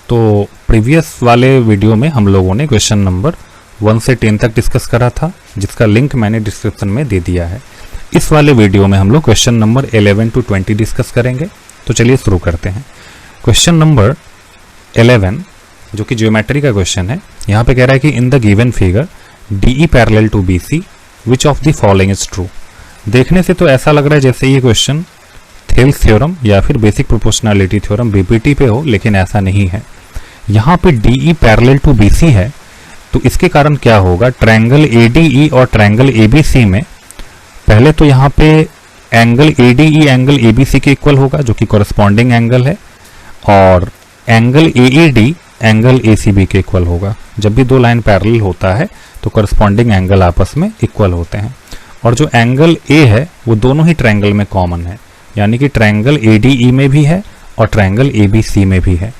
तो प्रीवियस वाले वीडियो में हम लोगों ने क्वेश्चन नंबर 1 से 10 तक डिस्कस करा था, जिसका लिंक मैंने डिस्क्रिप्शन में दे दिया है। इस वाले वीडियो में हम लोग क्वेश्चन नंबर 11 to 20 डिस्कस करेंगे। तो चलिए शुरू करते हैं। क्वेश्चन नंबर 11 जो कि ज्योमेट्री का क्वेश्चन है, यहाँ पे कह रहा है कि in the given figure DE parallel to BC which of the following is true. देखने से तो ऐसा लग रहा है जैसे ये क्वेश्चन थेल्स थ्योरम या फिर बेसिक प्रोपोर्शनैलिटी थ्योरम BPT पे हो, लेकिन ऐसा नहीं है। यहाँ पे DE पैरेलल टू BC है, तो इसके कारण क्या होगा, ट्रायंगल ADE और ट्रायंगल ABC में पहले तो यहाँ पे एंगल ADE एंगल ABC के इक्वल होगा जो कि कॉरस्पॉन्डिंग एंगल है, और एंगल AED एंगल ACB के इक्वल होगा। जब भी दो लाइन पैरेलल होता है तो कॉरस्पॉन्डिंग एंगल आपस में इक्वल होते हैं। और जो एंगल A है वो दोनों ही ट्रायंगल में कॉमन है, यानी कि ट्रायंगल ADE में भी है और ट्रायंगल ABC में भी है।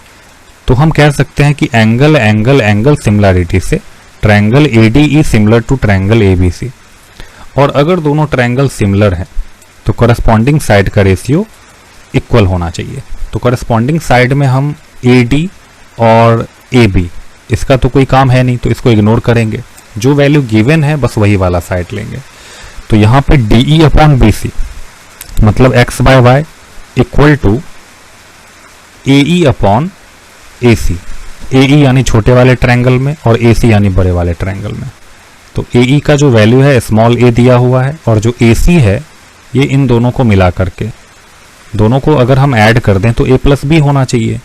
तो हम कह सकते हैं कि एंगल एंगल एंगल सिमिलरिटी से triangle ADE similar to triangle ABC। और अगर दोनों ट्रायंगल सिमिलर है तो कॉरस्पॉन्डिंग साइड का रेशियो इक्वल होना चाहिए। तो कॉरस्पॉन्डिंग साइड में हम AD और AB, इसका तो कोई काम है नहीं, तो इसको इग्नोर करेंगे। जो वैल्यू गिवन है बस वही वाला साइड लेंगे। तो यहाँ पे DE अपॉन BC मतलब x by y equal to AE upon AC। AE यानी छोटे वाले ट्रायंगल में और AC यानी बड़े वाले ट्रायंगल में। तो AE का जो वैल्यू है स्मॉल a दिया हुआ है, और जो AC है ये इन दोनों को मिला करके, दोनों को अगर हम ऐड कर दें तो a प्लस b होना चाहिए।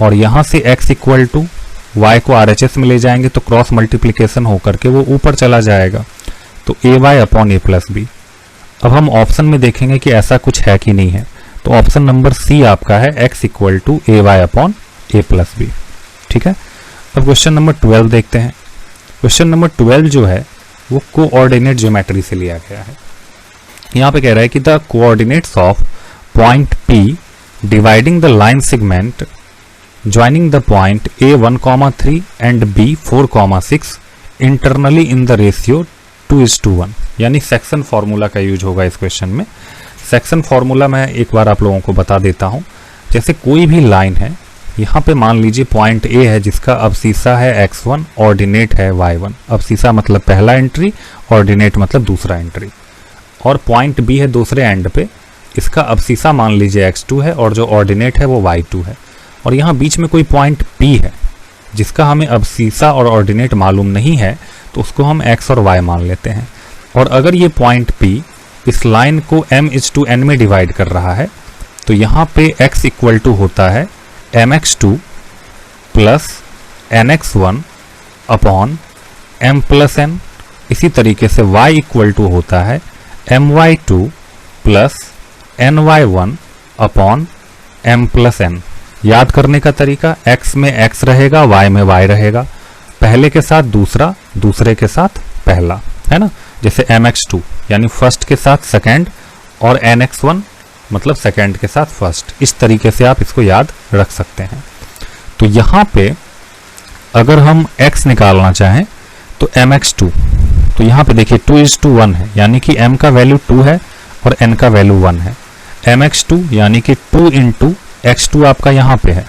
और यहाँ से x इक्वल टू y को RHS में ले जाएंगे तो क्रॉस मल्टीप्लिकेशन होकर के वो ऊपर चला जाएगा, तो AY upon a plus b। अब हम ऑप्शन में देखेंगे कि ऐसा कुछ है कि नहीं है, तो ऑप्शन नंबर C आपका है x equal to AY upon a plus b। ठीक है। अब क्वेश्चन नंबर 12 देखते हैं। क्वेश्चन नंबर 12 जो है वो कोऑर्डिनेट ज्योमेट्री से लिया गया है। यहाँ पे कह रहा है कि the coordinates of point P dividing the line segment joining the point A1,3 and B4,6 internally in the ratio 2:1, यानी सेक्शन फॉर्मूला का यूज होगा इस क्वेश्चन में। सेक्शन फॉर्मूला मैं एक बार आप लोगों को बता देता हूँ। जैसे कोई भी लाइन है, यहाँ पे मान लीजिए पॉइंट A है जिसका अबसीसा है x1, ऑर्डिनेट है y1। अबसीसा मतलब पहला एंट्री, ऑर्डिनेट मतलब दूसरा एंट्री। और पॉइंट B है दूसरे एंड पे, इसका अबसीसा मान लीजिए x2 है और जो ऑर्डिनेट है वो y2 है। और यहाँ बीच में कोई पॉइंट P है जिसका हमें अबसीसा और ऑर्डिनेट मालूम नहीं है, तो उसको हम x और y मान लेते हैं। और अगर ये पॉइंट P इस लाइन को m/n में डिवाइड कर रहा है, तो यहाँ पे x इक्वल टू होता है mx2 plus nx1 upon m plus n। इसी तरीके से y इक्वल टू होता है my2 plus ny1 upon m plus n। याद करने का तरीका, x में x रहेगा, y में y रहेगा, पहले के साथ दूसरा, दूसरे के साथ पहला, है ना। जैसे mx2 यानी फर्स्ट के साथ सेकेंड, और nx1 मतलब सेकेंड के साथ फर्स्ट। इस तरीके से आप इसको याद रख सकते हैं। तो यहाँ पे अगर हम x निकालना चाहें तो mx2, तो यहाँ पे देखिए 2:1 है, यानी कि m का वैल्यू 2 है और n का वैल्यू 1 है। mx2 यानी कि 2 इंटू x2 आपका यहाँ पे है,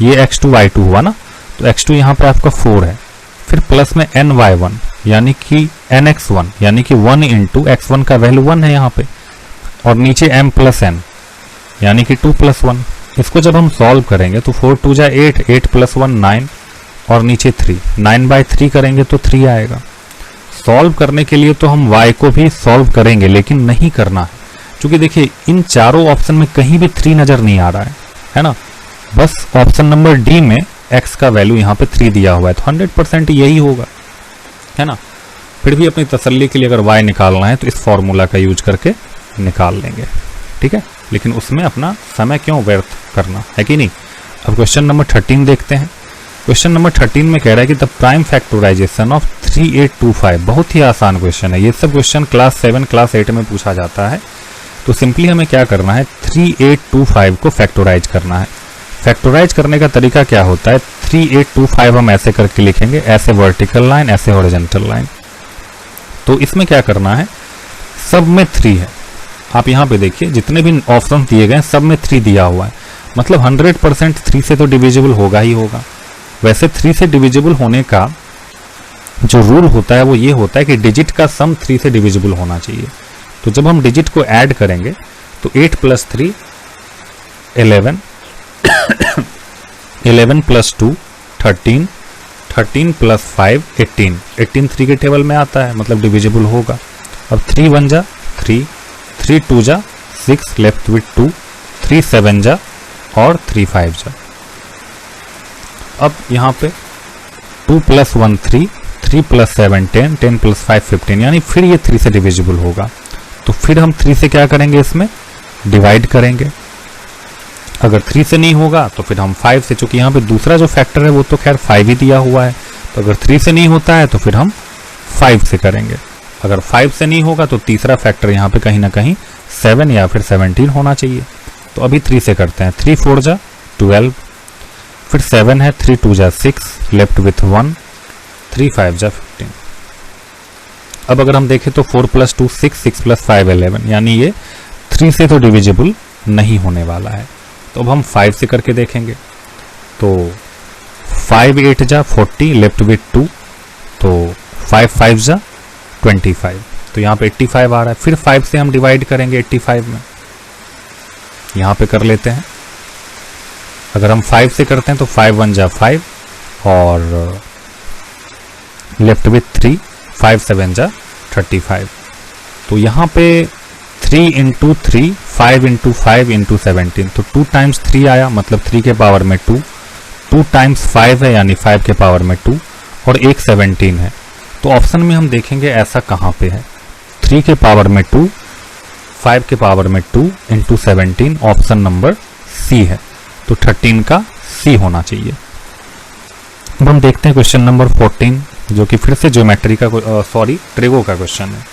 ये x2 y2 हुआ ना, तो x2 यहाँ पे आपका 4 है। फिर प्लस में ny1 यानी कि nx1 यानी कि 1 इंटू x1 का वैल्यू 1 है यहाँ पे, और नीचे m प्लस n यानी कि 2 प्लस 1। इसको जब हम सॉल्व करेंगे तो 4 2 जा 8, 8 प्लस 1 9, और नीचे 3, 9/3 करेंगे तो 3 आएगा। सॉल्व करने के लिए तो हम y को भी सॉल्व करेंगे, लेकिन नहीं करना है, क्योंकि देखिए इन चारों ऑप्शन में कहीं भी 3 नजर नहीं आ रहा है ना। बस ऑप्शन नंबर D में x का वैल्यू यहाँ पे 3 दिया हुआ है, तो 100% यही होगा, है ना। फिर भी अपनी तसल्ली के लिए अगर y निकालना है तो इस फॉर्मूला का यूज करके निकाल लेंगे, ठीक है। लेकिन उसमें अपना समय क्यों व्यर्थ करना, है कि नहीं। अब क्वेश्चन नंबर 13 देखते हैं। क्वेश्चन नंबर 13 में कह रहा है कि द प्राइम फैक्टराइजेशन ऑफ 3825, बहुत ही आसान क्वेश्चन है। ये सब क्वेश्चन क्लास 7 क्लास 8 में पूछा जाता है। तो सिंपली हमें क्या करना है, 3825 को फैक्टराइज करना है। फैक्टराइज करने का तरीका क्या होता है, 3825 हम ऐसे करके लिखेंगे, ऐसे वर्टिकल लाइन, ऐसे हॉरिजॉन्टल लाइन। तो इसमें क्या करना है, सब में 3 है। आप यहाँ पे देखिए जितने भी ऑप्शन दिए गए सब में 3 दिया हुआ है, मतलब 100% 3 से तो डिविजिबल होगा ही होगा। वैसे 3 से डिविजिबल होने का जो रूल होता है वो ये होता है कि डिजिट का सम 3 से डिविजिबल होना चाहिए। तो जब हम डिजिट को ऐड करेंगे तो 8 + 3 11 11 + 2 13 13 + 5 18 18 3 के टेबल में आता है, मतलब डिविजिबल होगा। अब 3 1 जा 3 3 2 जा 6 लेफ्ट विथ 2 3 7 जा और 3 5 जा। अब यहाँ पे 2 + 1 3 3 + 7 10 10 + 5 15, यानी फिर ये 3 से डिविजिबल होगा। तो फिर हम 3 से क्या करेंगे, इसमें डिवाइड करेंगे। अगर 3 से नहीं होगा तो फिर हम 5 से, चूंकि यहाँ पे दूसरा जो फैक्टर है वो तो खैर 5 ही दिया हुआ है, तो अगर 3 से नहीं होता है तो फिर हम 5 से करेंगे। अगर 5 से नहीं होगा तो तीसरा फैक्टर यहाँ पे कहीं ना कहीं 7 या फिर 17 होना चाहिए। तो अभी 3 से करते हैं। 3 4 जा 12, फिर 7 है 3 2 जा 6 लेफ्ट विथ 1 3 5 जा 15। अब अगर हम देखें तो 4 + 2 6 6 + 5 11, यानी ये 3 से तो डिविजिबल नहीं होने वाला है। तो अब हम 5 से करके देखेंगे। तो 5 8 जा 40 लेफ्ट विथ 2, तो 5 5 जा 25, तो यहाँ पे 85 आ रहा है। फिर 5 से हम डिवाइड करेंगे 85 में, यहाँ पे कर लेते हैं। अगर हम 5 से करते हैं तो 5 1 जा 5 और लेफ्ट विथ 3 5 7 जा 35। तो यहाँ पे 3 × 3 5 × 5 × 17, तो 2 टाइम्स 3 आया, मतलब 3 के पावर में 2 2 टाइम्स 5 है यानी 5 के पावर में 2 और एक 17 है। तो ऑप्शन में हम देखेंगे ऐसा कहाँ पे है। 3 के पावर में 2 5 के पावर में 2 × 17, ऑप्शन नंबर सी है। तो 13 का सी होना चाहिए। अब हम देखते हैं क्वेश्चन नंबर 14, जो कि फिर से ज्योमेट्री का ट्रिगो का क्वेश्चन है।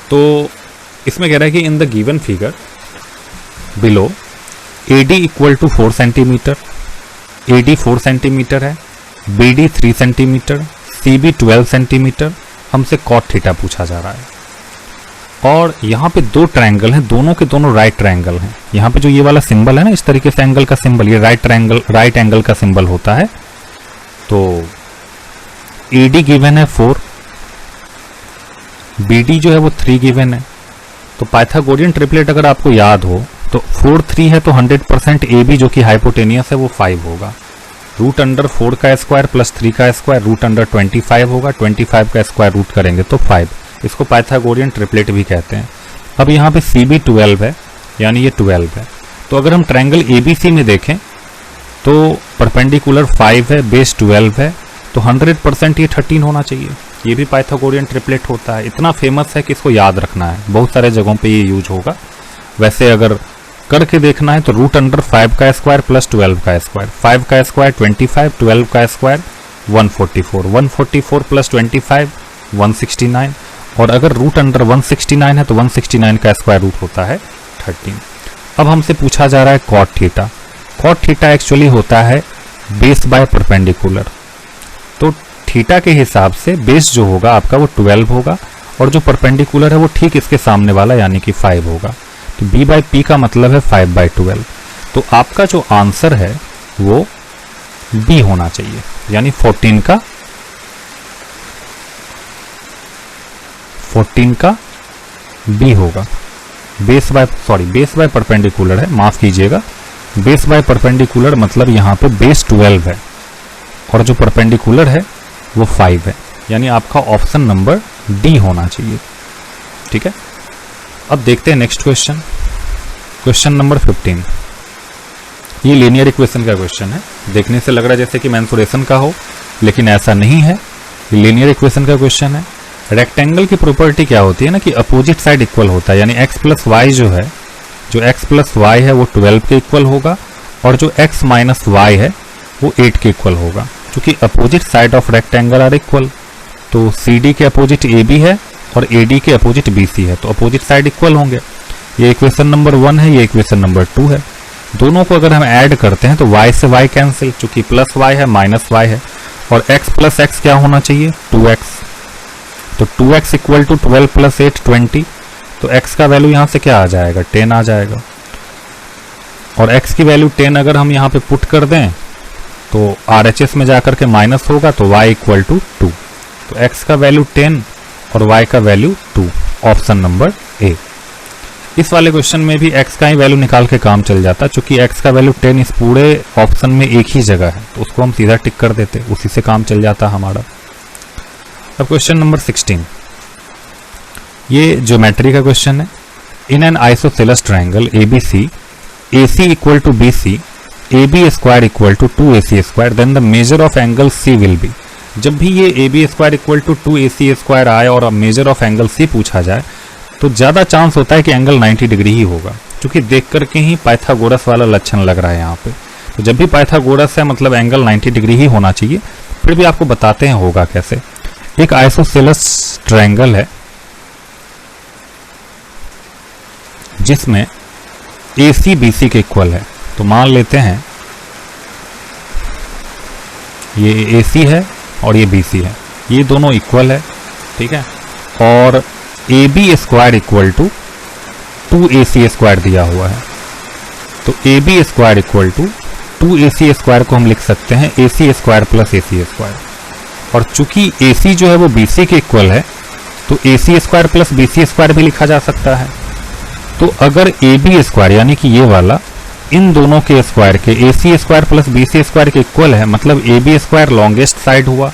तो इसमें कह रहा है कि in the given figure below AD = 4 centimetre, AD 4 centimetre है, BD 3 सेंटीमीटर, CB 12 सेंटीमीटर, हमसे cot थीटा पूछा जा रहा है। और यहाँ पे 2 ट्रायंगल हैं, दोनों के दोनों राइट ट्रायंगल हैं। यहाँ पे जो ये वाला सिंबल है ना, इस तरीके से एंगल का सिंबल, ये राइट एंगल का सिंबल होता है। तो AD गिवन है 4, BD जो है वो 3 गिवन है। तो पाइथागोरियन ट्रिपलेट अगर आपको याद हो तो 4 3 है, तो 100% AB जो कि हाइपोटेनियस है वो 5 होगा। √4 का स्क्वायर प्लस 3 का स्क्वायर √25 होगा, 25 का स्क्वायर रूट करेंगे तो 5। इसको पाइथागोरियन ट्रिपलेट भी कहते हैं। अब यहाँ पे CB 12 है, यानी ये 12 है। तो अगर हम ट्रायंगल ABC में देखें तो परपेंडिकुलर 5 है, बेस 12 है, तो 100% ये 13 होना चाहिए। ये भी पाइथागोरियन ट्रिपलेट होता है, इतना फेमस है कि इसको याद रखना है, बहुत सारे जगहों पे ये यूज होगा। वैसे अगर करके देखना है तो √5 का स्क्वायर प्लस 12 का स्क्वायर, 5 का स्क्वायर 25, 12 का स्क्वायर 144, 144 प्लस 25 169, और अगर √169 है तो 169 का स्क्वायर रूट होता है 13। अब हमसे पूछा जा रहा है cot theta. cot theta actually होता है बेस बाय परपेंडिकुलर। तो थीटा के हिसाब से बेस जो होगा आपका वो 12 होगा, और जो परपेंडिकुलर है वो ठीक इसके सामने वाला यानी कि 5 होगा। तो B/P का मतलब है 5/12। तो आपका जो आंसर है वो B होना चाहिए, यानी 14 का B होगा। बेस बाय परपेंडिकुलर है, माफ कीजिएगा, बेस बाय परपेंडिकुलर मतलब यहाँ पे बेस 12 है और जो परपेंडिकुलर है वो 5 है, यानी आपका ऑप्शन नंबर D होना चाहिए। ठीक है, अब देखते हैं नेक्स्ट क्वेश्चन, क्वेश्चन नंबर 15। ये लीनियर इक्वेशन का क्वेश्चन है। देखने से लग रहा है जैसे कि मेंसुरेशन का हो, लेकिन ऐसा नहीं है, ये लीनियर इक्वेशन का क्वेश्चन है। रेक्टेंगल की प्रॉपर्टी क्या होती है ना कि अपोजिट साइड इक्वल होता है, यानी x + y जो है, जो x + y है वो 12 के इक्वल होगा, और जो x - y है वो 8 के इक्वल होगा। क्योंकि opposite side of rectangle are equal, तो CD के अपोजिट AB है और AD के अपोजिट BC है, तो अपोजिट साइड इक्वल होंगे। ये इक्वेशन नंबर 1 है, ये इक्वेशन नंबर 2 है। दोनों को अगर हम ऐड करते हैं तो y से y कैंसिल, चूंकि प्लस y है माइनस y है, और x + x क्या होना चाहिए 2x। तो 2x = 12 + 8 20, तो x का वैल्यू यहाँ से क्या आ जाएगा 10 आ जाएगा। और x की वैल्यू 10 अगर हम यहाँ पे पुट कर दें तो RHS में जाकर के माइनस होगा तो y इक्वल टू 2। तो x का वैल्यू 10 और y का वैल्यू 2, ऑप्शन नंबर ए। इस वाले क्वेश्चन में भी x का ही वैल्यू निकाल के काम चल जाता, क्योंकि x का वैल्यू 10 इस पूरे ऑप्शन में एक ही जगह है, तो उसको हम सीधा टिक कर देते, उसी से काम चल जाता हमारा। अब क्वेश्चन नंबर 16, ये ज्योमेट्री का क्वेश्चन है। In an isosceles triangle ABC, AC equal to BC, AB square equal to 2AC square, then the measure of angle C will be. जब भी ये AB square equal to 2AC square आए और major of angle C पूछा जाए तो ज़्यादा chance होता है कि एंगल 90 डिग्री ही होगा, क्योंकि देख करके ही पाइथागोरस वाला लक्षण लग रहा है यहाँ पे। तो जब भी पाइथागोरस है मतलब एंगल 90 डिग्री ही होना चाहिए। फिर भी आपको बताते हैं होगा कैसे। एक आइसोसेलेस ट्रायंगल है जिसमें AC BC के इक्वल है। तो मान लेते हैं ये AC है और ये BC है, ये दोनों इक्वल है, ठीक है। और AB square equal to 2AC square दिया हुआ है। तो AB square equal to 2AC square को हम लिख सकते हैं AC square plus AC square. और चूंकि AC जो है वो BC के इक्वल है तो AC square plus BC square भी लिखा जा सकता है। तो अगर AB स्क्वायर यानी कि ये वाला इन दोनों के स्क्वायर के AC square plus BC square के इक्वल है, मतलब AB स्क्वायर लॉन्गेस्ट साइड हुआ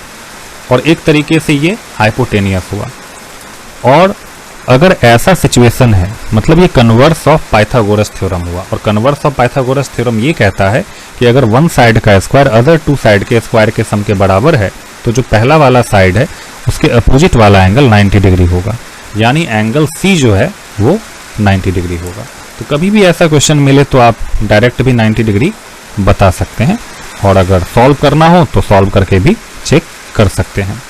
और एक तरीके से ये हाइपोटेनियस हुआ। और अगर ऐसा सिचुएशन है मतलब ये कन्वर्स ऑफ पाइथागोरस थ्योरम हुआ। और कन्वर्स ऑफ पाइथागोरस थ्योरम ये कहता है कि अगर वन साइड का स्क्वायर अदर टू साइड के स्क्वायर के सम के बराबर है तो जो पहला वाला साइड है उसके अपोजिट वाला एंगल 90 डिग्री होगा, यानी एंगल C जो है वो 90 डिग्री होगा। तो कभी भी ऐसा क्वेश्चन मिले तो आप डायरेक्ट भी 90 डिग्री बता सकते हैं, और अगर सॉल्व करना हो तो सॉल्व करके भी चेक कर सकते हैं।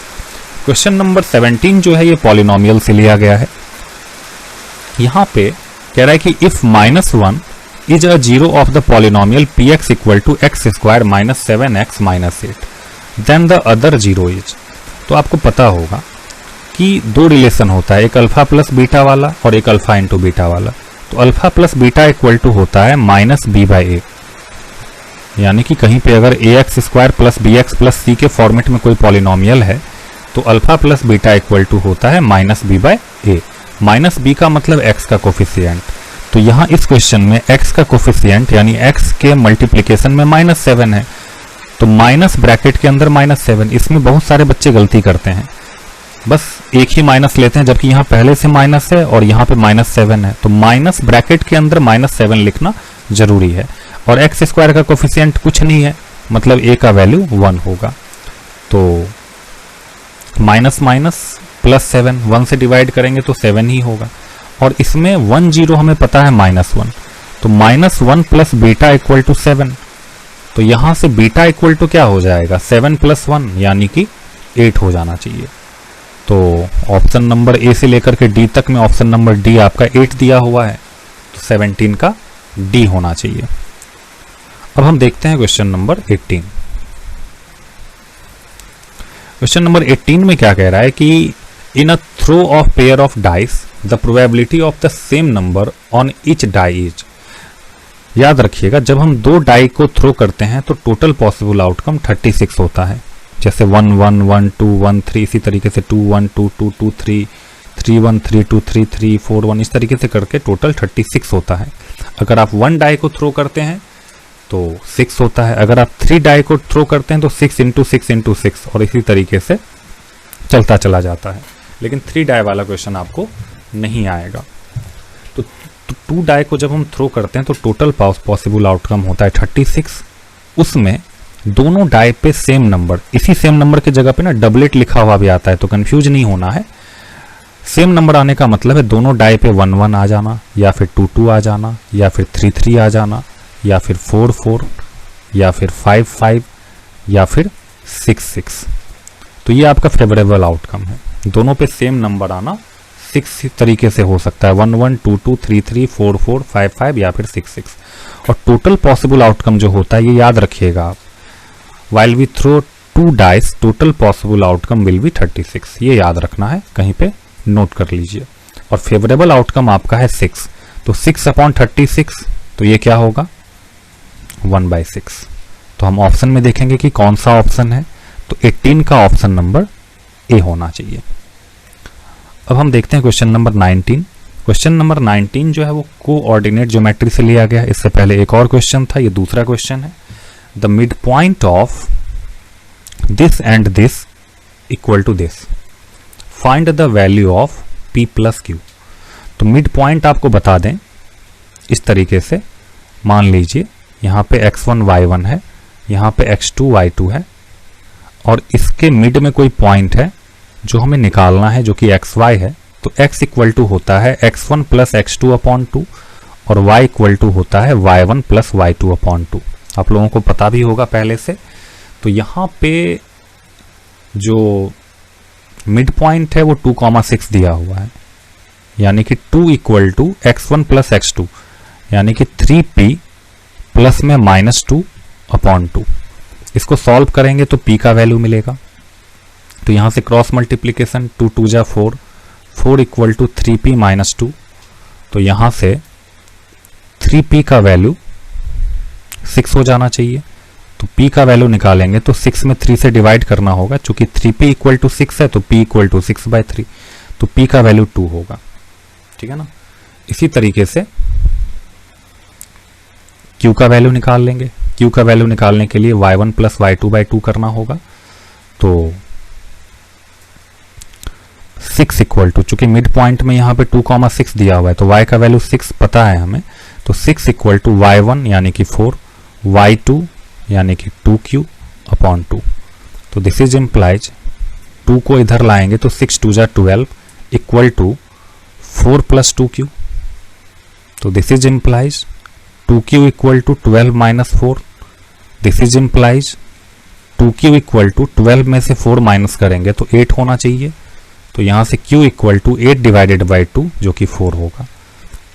क्वेश्चन नंबर 17 जो है ये पॉलिनोमियल से लिया गया है। यहाँ पे कह रहा है कि if -1 is a zero of the polynomial px equal to x square minus 7x minus 8 then the other zero is. तो आपको पता होगा कि दो रिलेशन होता है, एक अल्फा प्लस बीटा वाला और एक अल्फा इंटू बीटा वाला। तो alpha plus beta equal to होता है माइनस b/a, यानी कि कहीं पे अगर ax square plus bx plus c के फॉर्मेट में कोई पॉलिनोमियल है तो alpha plus beta equal to होता है माइनस b/a। माइनस b का मतलब x का कोफिशिएंट। तो यहाँ इस क्वेश्चन में x का कोफिशिएंट यानी x के मल्टीप्लिकेशन में -7 है, तो माइनस ब्रैकेट के अंदर -7। इसमें बहुत सारे बच्चे गलती करते हैं, बस एक ही माइनस लेते हैं, जबकि यहाँ पहले से माइनस है और यहाँ पे -7 है। तो माइनस ब्रैकेट के अंदर -7 लिखना जरूरी है। और एक्स स्क्वायर का कोफिशिएंट कुछ नहीं है, मतलब a का वैल्यू 1 होगा। तो माइनस माइनस प्लस 7, 1 से डिवाइड करेंगे तो 7 ही होगा। और इसमें 1 0 हमें पता है -1, तो -1 प्लस बीटा इक्वल टू 7। तो यहाँ से बीटा इक्वल टू क्या हो जाएगा 7 + 1 यानी कि 8 हो जाना चाहिए। तो ऑप्शन नंबर ए से लेकर के डी तक में ऑप्शन नंबर डी आपका 8 दिया हुआ है, तो 17 का डी होना चाहिए। अब हम देखते हैं क्वेश्चन नंबर 18। क्वेश्चन नंबर 18 में क्या कह रहा है कि in a throw of pair of dice the probability of the same number on each die is. याद रखिएगा जब हम दो डाई को थ्रो करते हैं तो टोटल पॉसिबल आउटकम 36 होता है। जैसे 1 1 1 2 1 3, इसी तरीके से 2 1 2 2 2 3 3 1 3 2 3 3 4 1, इस तरीके से करके टोटल 36 होता है। अगर आप 1 डाई को थ्रो करते हैं तो 6 होता है। अगर आप 3 डाई को थ्रो करते हैं तो 6 × 6 × 6, और इसी तरीके से चलता चला जाता है। लेकिन 3 डाई वाला क्वेश्चन आपको नहीं आएगा। तो 2 डाई को जब हम थ्रो करते हैं तो टोटल पॉसिबल आउटकम होता है 36। उसमें दोनों डाई पे सेम नंबर, इसी सेम नंबर की जगह पे ना डबलेट लिखा हुआ भी आता है, तो कंफ्यूज नहीं होना है। सेम नंबर आने का मतलब है दोनों डाई पे 1 1 आ जाना, या फिर 2 2 आ जाना, या फिर 3 3 आ जाना, या फिर 4 4, या फिर 5 5, या फिर 6 6। तो ये आपका फेवरेबल आउटकम है। दोनों पे सेम नंबर आना 6 तरीके से हो सकता है, 1 1 2 2 3 3 4 4 5 5, या फिर 6 6। और टोटल पॉसिबल आउटकम जो होता है ये याद रखिएगा आप, while we throw 2 dice total possible outcome will be 36। ये याद रखना है, कहीं पे नोट कर लीजिए। और फेवरेबल आउटकम आपका है 6, तो 6/36, तो ये क्या होगा 1/6। तो हम ऑप्शन में देखेंगे कि कौन सा ऑप्शन है, तो 18 का ऑप्शन नंबर ए होना चाहिए। अब हम देखते हैं क्वेश्चन नंबर 19। क्वेश्चन नंबर 19 जो है वो कोऑर्डिनेट ज्योमेट्री से लिया गया है। इससे पहले एक और क्वेश्चन था, ये दूसरा क्वेश्चन है। The midpoint of this and this equal to this, find the value of p plus q. तो मिड पॉइंट आपको बता दें इस तरीके से, मान लीजिए यहाँ पे x1 y1 है, यहाँ पे x2 y2 है, और इसके मिड में कोई पॉइंट है जो हमें निकालना है जो कि xy है। तो x इक्वल टू होता है x1 प्लस x2 अपॉन 2 और y इक्वल टू होता है y1 प्लस y2 अपॉन 2। आप लोगों को पता भी होगा पहले से। तो यहाँ पे जो मिड पॉइंट है वो 2,6 दिया हुआ है, यानी कि 2 equal to x1 plus x2, यानी कि 3p प्लस में -2 अपॉन 2। इसको सॉल्व करेंगे तो p का वैल्यू मिलेगा। तो यहां से क्रॉस मल्टीप्लीकेशन 2 2 जा 4, 4 इक्वल टू 3p माइनस 2। तो यहां से 3p का वैल्यू 6 हो जाना चाहिए। तो p का वैल्यू निकालेंगे तो 6 में 3 से डिवाइड करना होगा, चूंकि 3p इक्वल टू 6 है तो p इक्वल टू 6/3। तो p का वैल्यू 2 होगा, ठीक है ना। इसी तरीके से q का वैल्यू निकाल लेंगे। q का वैल्यू निकालने के लिए y1 प्लस y2/2 करना होगा। तो 6 इक्वल टू, चूंकि मिड पॉइंट में यहाँ पे 2,6 दिया हुआ है तो y का वैल्यू 6 पता है हमें। तो 6 इक्वल टू y1 यानी कि 4, y2 यानी कि 2q अपॉन 2। तो दिस इज इम्प्लाइज 2 को इधर लाएंगे तो 6 2 जा 12 इक्वल टू 4 प्लस 2q। तो this is implies 2q equal to 12 minus 4। This is implies 2q equal to 12 में से 4 माइनस करेंगे तो 8 होना चाहिए। तो यहां से q equal to 8 divided by 2 जो कि 4 होगा।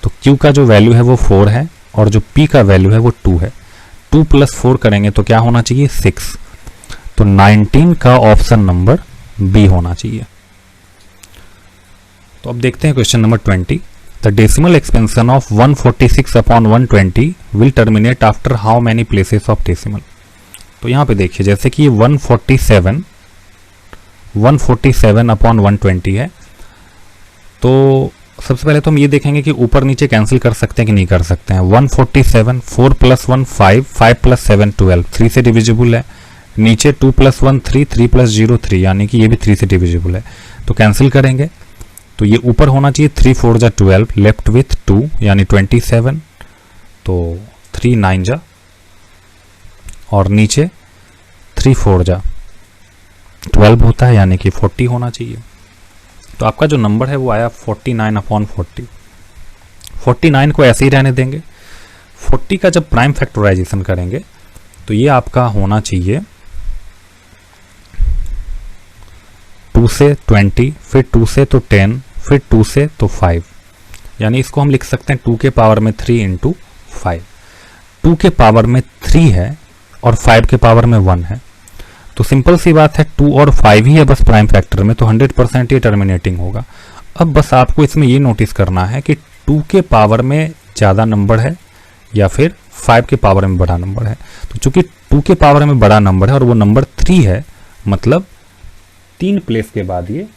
तो q का जो वैल्यू है वो 4 है और जो p का वैल्यू है वो 2 है। 2 प्लस 4 करेंगे तो क्या होना चाहिए 6। तो 19 का ऑप्शन नंबर बी होना चाहिए। तो अब देखते हैं question number 20। The decimal expansion of 146 upon 120 will terminate after how many places of decimal. तो यहाँ पे देखिए जैसे कि ये 147 अपॉन 120 है। तो सबसे पहले तो हम ये देखेंगे कि ऊपर नीचे कैंसिल कर सकते हैं कि नहीं कर सकते हैं। 147, 4 प्लस 1 5, 5 प्लस 7 12, 3 से डिविजिबल है। नीचे 2 प्लस 1 3, 3 प्लस 0 3, यानी कि ये भी 3 से डिविजिबल है। तो कैंसिल करेंगे तो ये ऊपर होना चाहिए 3 4 जा 12, लेफ्ट विथ 2 यानी 27। तो 3 9 जा और नीचे 3 4 जा 12 होता है, यानी कि 40 होना चाहिए। तो आपका जो नंबर है वो आया 49 अपॉन 40। 49 को ऐसे ही रहने देंगे। 40 का जब प्राइम फैक्टराइजेशन करेंगे तो ये आपका होना चाहिए 2 से 20, फिर 2 से तो 10, फिर 2 से तो 5, यानी इसको हम लिख सकते हैं 2 के पावर में 3 इंटू 5। 2 के पावर में 3 है और 5 के पावर में 1 है। तो सिंपल सी बात है 2 और 5 ही है बस प्राइम फैक्टर में, तो 100% ये टर्मिनेटिंग होगा। अब बस आपको इसमें ये नोटिस करना है कि 2 के पावर में ज़्यादा नंबर है या फिर 5 के पावर में बड़ा नंबर है। तो चूंकि 2 के पावर में बड़ा नंबर है और वो नंबर 3 है, मतलब 3 प्लेस के बाद ये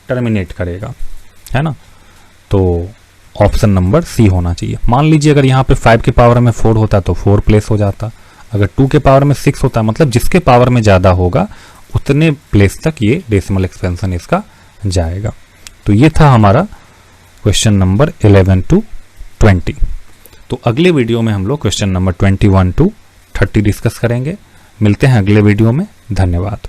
टर्मिनेट करेगा, है ना। तो ऑप्शन नंबर सी होना चाहिए। मान लीजिए अगर यहाँ पे 5 के पावर में 4 होता तो 4 प्लेस हो जाता। अगर 2 के पावर में 6 होता, मतलब जिसके पावर में ज़्यादा होगा उतने प्लेस तक ये डेसिमल एक्सपेंशन इसका जाएगा। तो ये था हमारा क्वेश्चन नंबर 11 to 20। तो अगले वीडियो में हम लोग क्वेश्चन नंबर 21 to 30 डिस्कस करेंगे। मिलते हैं अगले वीडियो में। धन्यवाद।